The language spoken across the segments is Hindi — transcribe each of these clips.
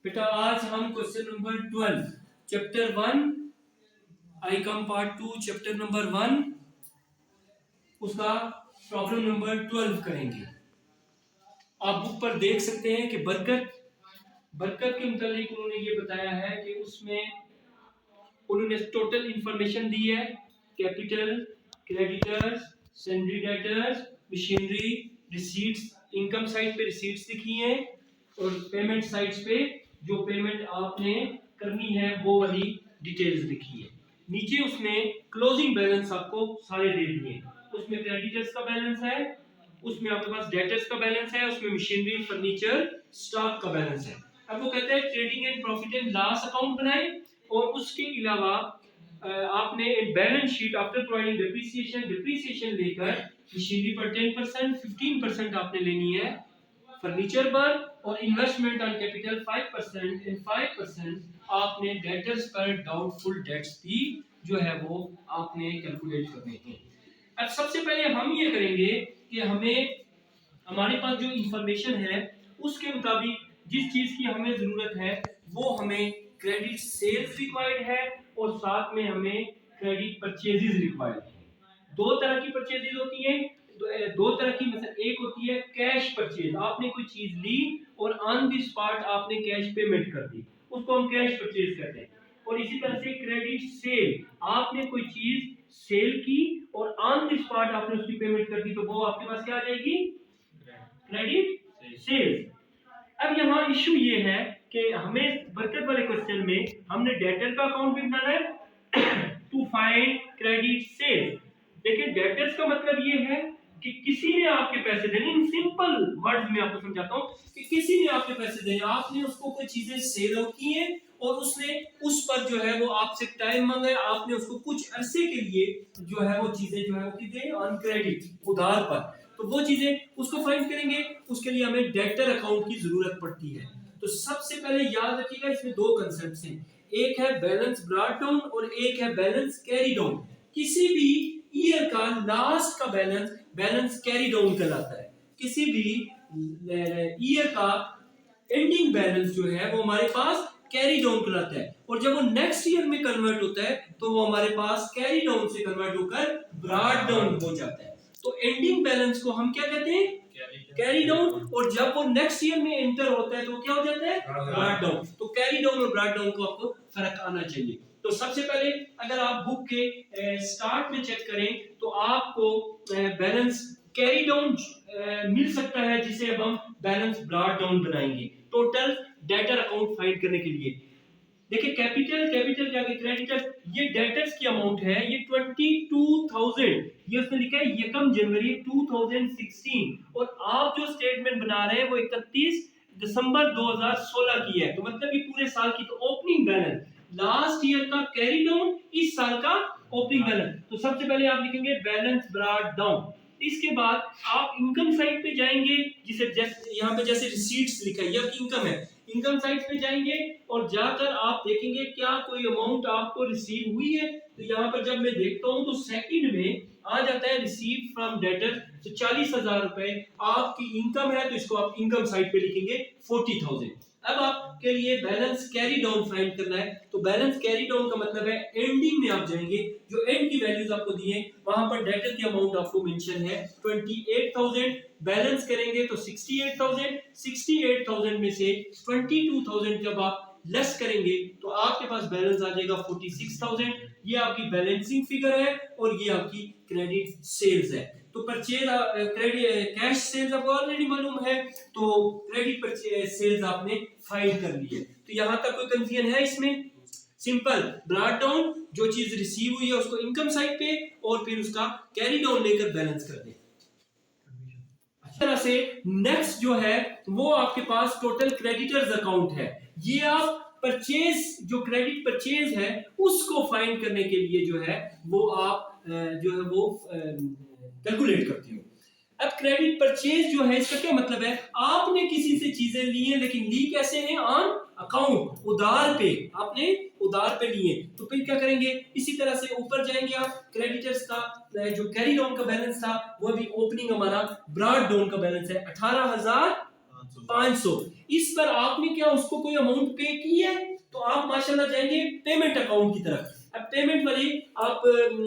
बेटा आज हम क्वेश्चन नंबर 12 चैप्टर 1 आई कम पार्ट 2 चैप्टर नंबर 1 उसका प्रॉब्लम नंबर 12 करेंगे। आप बुक पर देख सकते हैं कि बरकत के मुतालिक उन्होंने ये बताया है कि उसमें उन्होंने टोटल इंफॉर्मेशन दी है। Capital, creditors, sundry debtors, machinery, receipts, income side पे रिसीट्स लिखी हैं और पेमेंट साइड्स पे जो पेमेंट आपने करनी है वो वाली डिटेल्स लिखी है। नीचे उसमें क्लोजिंग बैलेंस आपको सारे दे दिए। उसमें क्रेडिटर्स का बैलेंस है, उसमें आपके पास डेटर्स का बैलेंस है, उसमें मशीनरी, फर्नीचर, स्टॉक का बैलेंस है। अब वो कहते हैं trading and profit and loss account बनाएं और उसके अलावा आपने एक balance sheet after providing depreciation लेकर मशीनरी पर 10%, 15% आपने लेनी है, फर्नीचर पर और इन्वेस्टमेंट ऑन कैपिटल 5% एंड 5% आपने डेटर्स पर डाउटफुल डेट्स भी जो है वो आपने कैलकुलेट करने हैं। अब सबसे पहले हम ये करेंगे कि हमारे पास जो इंफॉर्मेशन है उसके मुताबिक जिस चीज की हमें जरूरत है वो हमें क्रेडिट सेल्स रिक्वायर्ड है और साथ में हमें क्रेडिट परचेजेस रिक्वायर्ड है। दो तरह की परचेजेस होती हैं, दो तरह की, मतलब एक होती है कैश परचेज, आपने कोई चीज ली और ऑन द स्पॉट आपने कैश पेमेंट कर दी, उसको हम कैश परचेज कहते हैं। और इसी तरह से क्रेडिट सेल, आपने कोई चीज सेल की और ऑन द स्पॉट आपने उसकी पेमेंट कर दी तो वो आपके पास क्या आ जाएगी, क्रेडिट सेल्स। अब यहाँ इशू ये है कि हमें बरकत वाले क्वेश्चन में हमने डेटर का अकाउंट भी बनाना है टू फाइंड क्रेडिट सेल्स। देखिए डेटर्स का मतलब ये है कि किसी ने आपके पैसे देने, इन सिंपल वर्ड्स में आपको समझाता हूँ कि किसी ने आपके पैसे देने, आपने उसको कोई चीजें सेल आउट की हैं और उसने उस पर जो है वो आपसे टाइम मांगा है, आपने उसको कुछ अरसे के लिए जो है वो चीजें जो है वो कितने ऑन क्रेडिट, उधार पर, तो वो चीजें उसको फाइंड करेंगे। उसके लिए हमें डेटर अकाउंट की जरूरत पड़ती है। तो सबसे पहले याद रखिएगा इसमें दो कंसेप्ट्स हैं, एक है बैलेंस ब्रॉट डाउन और एक है बैलेंस कैरी डाउन। किसी भी ईयर का लास्ट का बैलेंस कैरी डाउन कहलाता है। किसी भी ईयर का एंडिंग बैलेंस जो है वो हमारे पास कैरी डाउन कहलाता है और जब वो नेक्स्ट ईयर में कन्वर्ट होता है तो वो हमारे पास कैरी डाउन से कन्वर्ट होकर ब्रॉट डाउन हो जाता है। तो एंडिंग बैलेंस को हम क्या कहते हैं, कैरी डाउन, और जब वो नेक्स्ट ईयर में एंटर होता है तो क्या हो जाता है, ब्रॉट डाउन। तो कैरी डाउन और ब्रॉट डाउन को आपको फर्क आना चाहिए। तो सबसे पहले अगर आप बुक के स्टार्ट में चेक करें तो आपको बैलेंस कैरी डाउन मिल सकता है जिसे अब हम बैलेंस ब्रॉट डाउन बनाएंगे टोटल डेटर अकाउंट फाइंड करने के लिए। देखिए कैपिटल क्या है, क्रेडिटर, ये डेटर्स की अमाउंट है, ये 22,000, ये उसने लिखा है 1 जनवरी 2016 और आप जो स्टेटमेंट बना रहे हैं वो 31 दिसंबर 2016 की है। तो मतलब ये पूरे साल की, तो ओपनिंग बैलेंस लास्ट ईयर का कैरी डाउन, इस साल का ओपनिंग बैलेंस। तो सबसे पहले आप लिखेंगे बैलेंस ब्रॉट डाउन। इसके बाद आप इनकम साइड पे जाएंगे, जिसे यहाँ पे जैसे रिसीट्स लिखा है, यह इनकम है, इनकम साइड पे जाएंगे और जाकर आप देखेंगे क्या कोई अमाउंट आपको रिसीव हुई है। तो यहाँ पर जब मैं देखता हूँ तो सेकंड में आ जाता है रिसीव फ्रॉम डेटर, तो 40,000 रुपए आपकी इनकम है, तो इसको आप इनकम साइड पे लिखेंगे 40,000। अब आपके लिए बैलेंस कैरी डाउन फाइंड करना है, तो बैलेंस कैरी डाउन का मतलब है एंडिंग में आप जाएंगे, जो एंड की वैल्यूज आपको दी है वहां पर डेटर की अमाउंट आपको मेंशन है 28,000, बैलेंस करेंगे तो 68,000 में से 22,000 जब आप लेस करेंगे तो आपके पास बैलेंस आ जाएगा 46,000। ये आपकी बैलेंसिंग फिगर है और ये आपकी क्रेडिट सेल्स है। तो परचेज क्रेडिट कैश सेल्स आपको ऑलरेडी मालूम है, तो क्रेडिट परचेज सेल्स आपने फाइंड कर ली है। तो यहां तक कोई कंफ्यूजन है इसमें? सिंपल, ब्रॉट डाउन, जो चीज रिसीव हुई है उसको इनकम साइड पे और फिर उसका कैरी डाउन लेकर बैलेंस कर दें। इस तरह से नेक्स्ट जो है वो आपके पास टोटल क्रेडिटर्स अकाउंट है। ये आप परचेज, जो क्रेडिट परचेज है उसको फाइंड करने के लिए जो है वो आप जो है वो कैलकुलेट करते हो। अब क्रेडिट परचेज जो है इसका क्या मतलब है, आपने किसी से चीजें ली हैं लेकिन ली कैसे हैं, ऑन अकाउंट, उधार पे, आपने उधार पे लिए, तो फिर क्या करेंगे, इसी तरह से ऊपर जाएंगे आप, क्रेडिटर्स का जो कैरी डाउन का बैलेंस था वो अभी ओपनिंग हमारा ब्रॉट डाउन का बैलेंस है 500। इस पर आपने क्या उसको कोई अमाउंट पे की है, तो आप माशाल्लाह जाएंगे पेमेंट अकाउंट की तरफ। अब पेमेंट वाली आप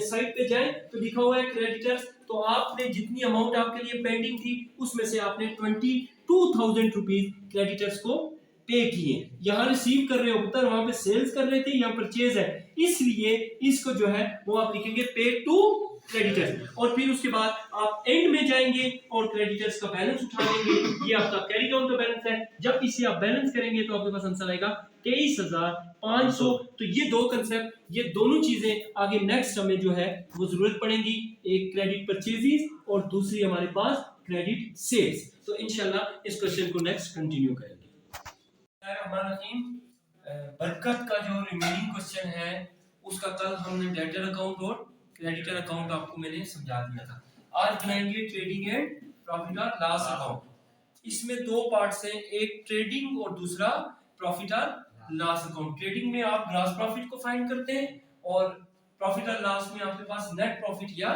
साइट पे जाएं तो लिखा हुआ है क्रेडिटर्स, तो आपने जितनी अमाउंट आपके लिए पेंडिंग थी उसमें से आपने 22,000 रुपीज क्रेडिटर्स को पे किए। यहाँ रिसीव कर रहे हो पुत्र, वहां पे सेल्स कर रहे थे, यहाँ परचेज है, इसलिए इसको जो है वो आप लिखेंगे पे टू क्रेडिटर्स। और फिर उसके बाद आप एंड में जाएंगे और क्रेडिटर्स का बैलेंस उठा लेंगे। ये आपका कैरी डाउन का बैलेंस है। जब इसे आप बैलेंस करेंगे तो आपके पास आंसर आएगा 23,500। तो ये दो कंसेप्ट, ये दोनों चीजें आगे नेक्स्ट हमें जो है वो जरूरत पड़ेगी, एक क्रेडिट परचेजेस और दूसरी हमारे पास क्रेडिट सेल्स। तो इंशाल्लाह इस क्वेश्चन को नेक्स्ट कंटिन्यू करेंगे। बरकत का जो रिमेनिंग क्वेश्चन है उसका कल हमने डेटर अकाउंट और क्रेडिटर अकाउंट आपको मैंने समझा दिया था। आज बनाएंगे ट्रेडिंग एंड प्रॉफिट और लॉस अकाउंट। इसमें दो पार्ट्स हैं, एक ट्रेडिंग और दूसरा प्रॉफिट और लॉस अकाउंट। ट्रेडिंग में आप ग्रॉस प्रॉफिट को फाइंड करते हैं और प्रॉफिट और लॉस में आपके पास नेट प्रॉफिट या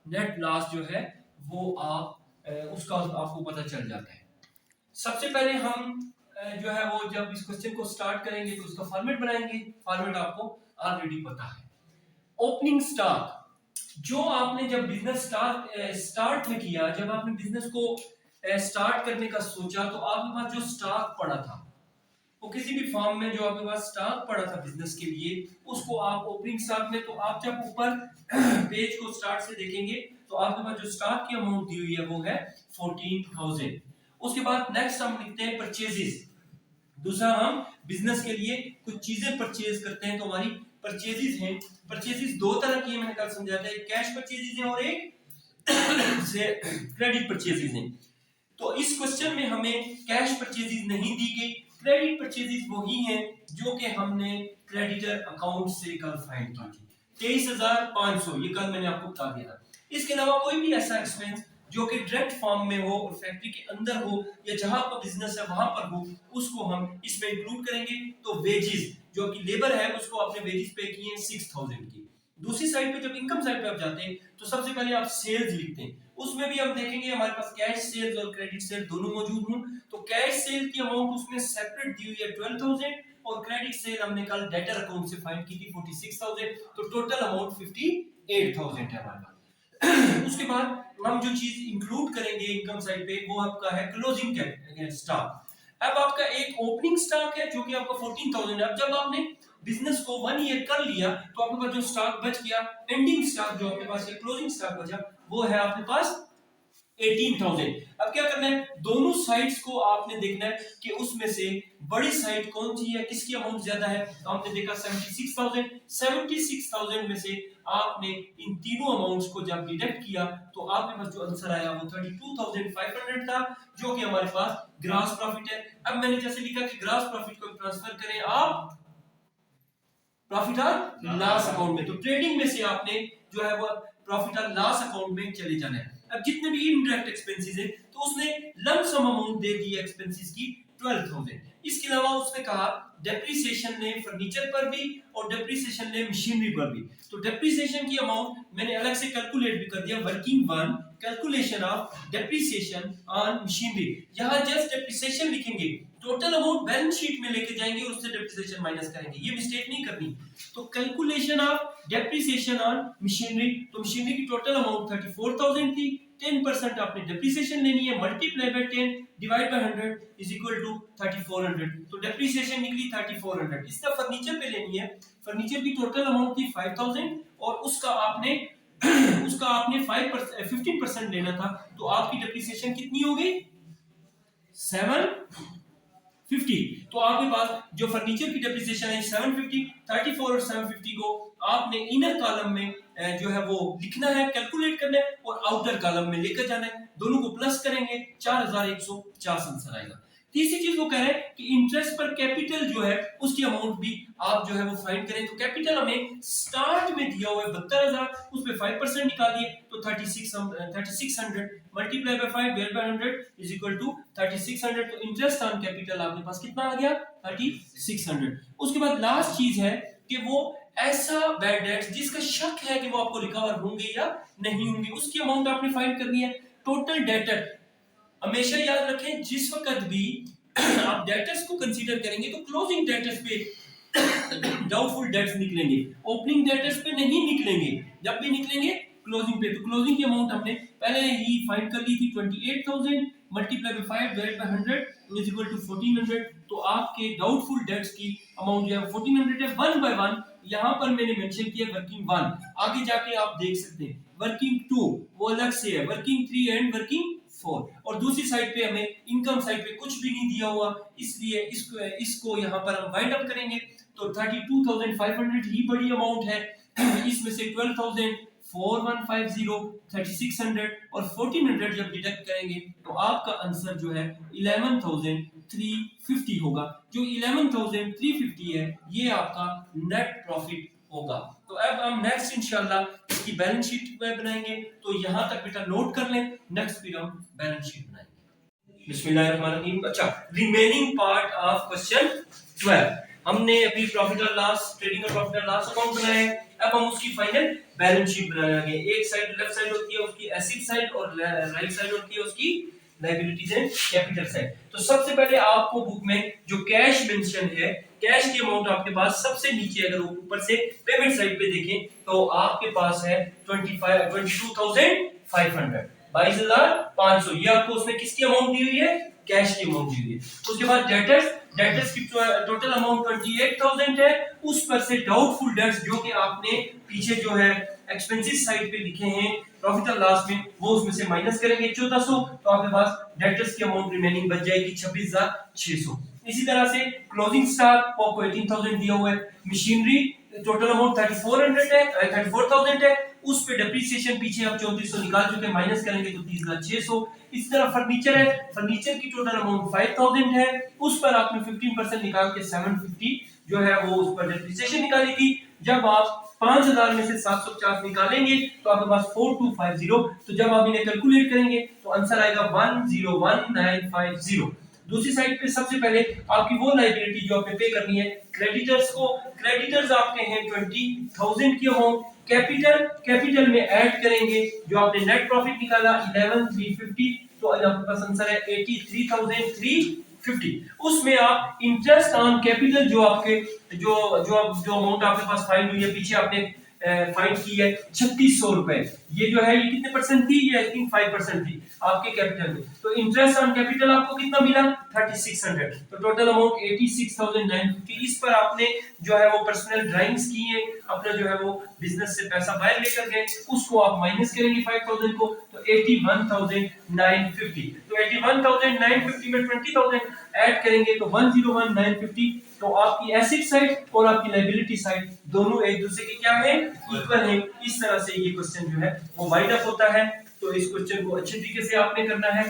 नेट लॉस जो है वो आप उसका आपको पता चल जाता है। सबसे पहले हम जो है वो जब इस क्वेश्चन को स्टार्ट करेंगे तो उसका फॉर्मेट बनाएंगे। फॉर्मेट आपको ऑलरेडी पता है। ओपनिंग स्टॉक, जो आपने जब बिजनेस स्टार्ट में किया, जब आपने बिजनेस को स्टार्ट करने का सोचा तो आपके पास जो स्टॉक पड़ा था, वो किसी भी फॉर्म में जो आपके पास स्टॉक पड़ा था बिजनेस के लिए, उसको आप ओपनिंग स्टॉक में, तो आप जब ऊपर पेज को स्टार्ट से देखेंगे तो आपके पास जो स्टॉक की अमाउंट दी हुई है वो है 14,000। उसके बाद नेक्स्ट हम लिखते हैं परचेजेस। दूसरा, हम बिजनेस के लिए कुछ चीजें परचेज करते हैं तो हमारी परचेजेस हैं। परचेजेस दो तरह की है, मैंने कल समझाया था, एक कैश परचेजेस है और एक से क्रेडिट परचेजेस हैं। तो इस क्वेश्चन में हमें कैश परचेजेस नहीं दी गई, क्रेडिट परचेजेस वही हैं जो कि हमने क्रेडिटर अकाउंट से कल फाइंड की थी, 23,500। ये कल मैंने आपको बता दिया था। इसके अलावा कोई भी ऐसा एक्सपेंस जो कि डायरेक्ट फॉर्म में हो और फैक्ट्री के अंदर हो या जहां आपका बिजनेस है वहां पर हो, उसको हम इसमें इंक्लूड करेंगे। तो वेजेस, जो कि लेबर है, उसको आपने वेजेस पे किए 6,000 की। दूसरी साइड पे जब इनकम साइड पे आप जाते हैं तो सबसे पहले आप सेल्स लिखते हैं। उसमें भी हम देखेंगे हमारे पास कैश सेल्स और क्रेडिट सेल दोनों मौजूद हों। तो कैश सेल की अमाउंट उसमें सेपरेट दी हुई है 12,000 और क्रेडिट सेल हमने कल डेटर अकाउंट से फाइंड की थी 46,000। तो टोटल अमाउंट 58,000 है हमारे पास। उसके बाद हम जो चीज इंक्लूड करेंगे इनकम साइड पे वो आपका है क्लोजिंग स्टॉक। अब आपका एक ओपनिंग स्टॉक है जो कि आपका 14,000 है। अब जब आपने बिजनेस को 1 ईयर कर लिया तो आपके पास जो स्टॉक बच गया, एंडिंग स्टॉक जो आपके पास, क्लोजिंग स्टॉक बचा, वो है आपके पास 18,000। अब क्या करना है, दोनों साइड्स को आपने देखना है कि उसमें से बड़ी साइड कौन सी है, किसकी अमाउंट ज्यादा है। तो आपने देखा 76,000। 76,000 में से आपने इन तीनों अमाउंट्स को जब डिडक्ट किया तो आपके पास जो आंसर आया वो 32,500 था, जो कि हमारे पास ग्रॉस प्रॉफिट है। अब मैंने जैसे लिखा कि ग्रॉस प्रॉफिट को ट्रांसफर करें आप प्रॉफिट और लॉस अकाउंट में, तो ट्रेडिंग में से आपने जो है वो प्रॉफिट और लॉस अकाउंट में चले जाना है। अब जितने भी इनडायरेक्ट एक्सपेंसेस है तो उसने लंप सम अमाउंट दे दी है एक्सपेंसेस की 12,000। इसके अलावा उसने कहा डेप्रिसिएशन ने फर्नीचर पर भी और डेप्रिसिएशन ने मशीनरी पर भी। तो डेप्रिसिएशन की अमाउंट मैंने अलग से कैलकुलेट भी कर दिया, working one calculation of depreciation on machinery. यहां जस्ट डेप्रिसिएशन लिखेंगे, टोटल अमाउंट बैलेंस शीट में लेके जाएंगे और उससे डेप्रिसिएशन माइनस करेंगे, ये मिस्टेक नहीं करनी। तो calculation of depreciation on machinery, तो मशीनरी की टोटल अमाउंट 34,000 थी, 10% आपने डेप्रिसिएशन लेनी है, multiply by 10 divide by 100 is equal to 3400। तो डेप्रिसिएशन निकली 3400। इसका फर्नीचर पे लेनी है, फर्नीचर की टोटल अमाउंट थी 5,000 और उसका आपने 15% लेना था, तो आपकी डेप्रिसिएशन कितनी हो गई 750। तो आपके पास जो फर्नीचर की डेप्रिसिएशन है 750, 34 और 750 को आपने इनर कॉलम में जो है वो लिखना है, कैलकुलेट करना है और आउटर कॉलम में लेकर जाना है। दोनों को प्लस करेंगे 4,150 आंसर आएगा। तीसरी चीज वो कह रहे हैं कि इंटरेस्ट पर कैपिटल जो है उसकी अमाउंट भी आप जो है वो फाइंड करें। तो कैपिटल हमें स्टार्ट में दिया हुआ है 72,000, उस पे 5% निकालिए तो 3600 multiply by 5 divide by 100 is equal to 3600। तो इंटरेस्ट ऑन कैपिटल आपके पास कितना आ गया 3600। उसके बाद लास्ट चीज है कि वो ऐसा बैड डेट जिसका शक है कि वो आपको रिकवर होंगे या नहीं होंगे, उसकी अमाउंट आपने फाइंड करनी है। टोटल डेटर हमेशा याद रखें जिस वक्त भी आप डेटर्स को कंसीडर करेंगे तो क्लोजिंग डेटर्स पे डाउटफुल डेट्स निकलेंगे, ओपनिंग डेटर्स पे नहीं निकलेंगे। जब भी निकलेंगे क्लोजिंग पे। तो क्लोजिंग की अमाउंट हमने पहले ही फाइंड कर ली थी 28,000 multiply by 5 divide by 100 is equal to 1400। तो आपके डाउटफुल डेट्स की अमाउंट जो है 1400 है। वन बाय वन यहाँ पर मैंने मेंशन किया वर्किंग वन, आगे जाके आप देख सकते हैं वर्किंग टू वो अलग से है, working three and working for. और दूसरी साइड पे हमें इनकम साइड पे कुछ भी नहीं दिया हुआ, इसलिए इसको यहाँ पर हम वाइंड अप करेंगे। तो 32,500 ही बड़ी अमाउंट है, इसमें से 12,4150 3600 और 1400 जब डिडक्ट करेंगे तो आपका आंसर जो है 11,350 होगा। जो 11,350 है ये आपका नेट प्रॉफिट होगा। तो अब हम नेक्स्ट इंशाल्लाह इसकी बैलेंस शीट बनाएंगे। तो यहां तक बेटा नोट कर लें, नेक्स्ट फिर हम बैलेंस शीट बनाएंगे। बिस्मिल्लाहिर्रहमानिर्रहीम। अच्छा, रिमेनिंग पार्ट ऑफ क्वेश्चन 12 हमने अभी प्रॉफिट और लॉस, ट्रेडिंग और प्रॉफिट और लॉस अकाउंट बनाया है। अब हम उसकी फाइनल बैलेंस शीट बनाने लगे। एक साइड लेफ्ट साइड होती है उसकी एसेट साइड और राइट साइड होती है उसकी लायबिलिटीज एंड कैपिटल साइड। तो सबसे पहले आपको बुक में जो कैश मेंशन है, कैश की अमाउंट आपके पास सबसे नीचे अगर ऊपर से पेमेंट साइड पे देखें तो आपके पास है 22,500 22,500। ये आपको उसने किसकी अमाउंट दी हुई है? कैश की अमाउंट दी हुई है। उसके बाद डेटर्स की टोटल अमाउंट 28,000 है। उस पर से डाउटफुल डेट्स जो कि आपने पीछे जो है एक्सपेंसेस साइड पे लिखे हैं प्रॉफिट और लॉस में, वो उसमें से माइनस करेंगे 1400। तो आपके पास डेटर्स की अमाउंट रिमेनिंग बच जाएगी 26,600। इसी तरह से क्लोजिंग स्टॉक आपको 18,000 दिया हुआ है। मशीनरी टोटल अमाउंट 34,000 है। उस पे डेप्रिसिएशन पीछे आप 3400 निकाल चुके हैं, माइनस करेंगे तो 30,600। इस तरह फर्नीचर है, फर्नीचर की टोटल अमाउंट 5,000 है। उस पर आपने 15% निकाल के 750 जो है वो उस पर डेप्रिसिएशन निकाली थी। जब आप 5,000 में से 750 निकालेंगे तो आपके पास 4250। तो जब आप इन्हें कैलकुलेट करेंगे तो आंसर आएगा 101950। दूसरी साइड पे सबसे पहले आपकी वो लायबिलिटी जो आपने पे करनी है क्रेडिटर्स को, क्रेडिटर्स आपके हैं 20,000 की अमाउंट। कैपिटल में ऐड करेंगे जो आपने नेट प्रॉफिट निकाला 11,350। तो आपके पास आंसर है 83,350। उसमें आप इंटरेस्ट ऑन कैपिटल जो आपके जो अमाउंट आपके पास फाइंड हुई है, पीछे आपने फाइंड की है 3600 रुपए। ये जो है ये कितने परसेंट थी? ये आई थिंक 5% थी आपके कैपिटल में। तो इंटरेस्ट ऑन कैपिटल आपको कितना मिला? 3600। तो टोटल अमाउंट 86,950। इस पर आपने जो है वो पर्सनल ड्राइंग्स की है, अपना जो है वो बिजनेस से पैसा बाहर लेकर गए, उसको आप माइनस करेंगे 5,000 को तो 81,950। तो 81,950 में 20,000 ऐड करेंगे तो 101,950। तो आपकी एसेट साइड और आपकी लायबिलिटी साइड दोनों एक दूसरे के क्या है? इक्वल है। इस तरह से ये क्वेश्चन जो है वो वाइंड अप होता है। तो इस क्वेश्चन को अच्छे तरीके से आपने करना है।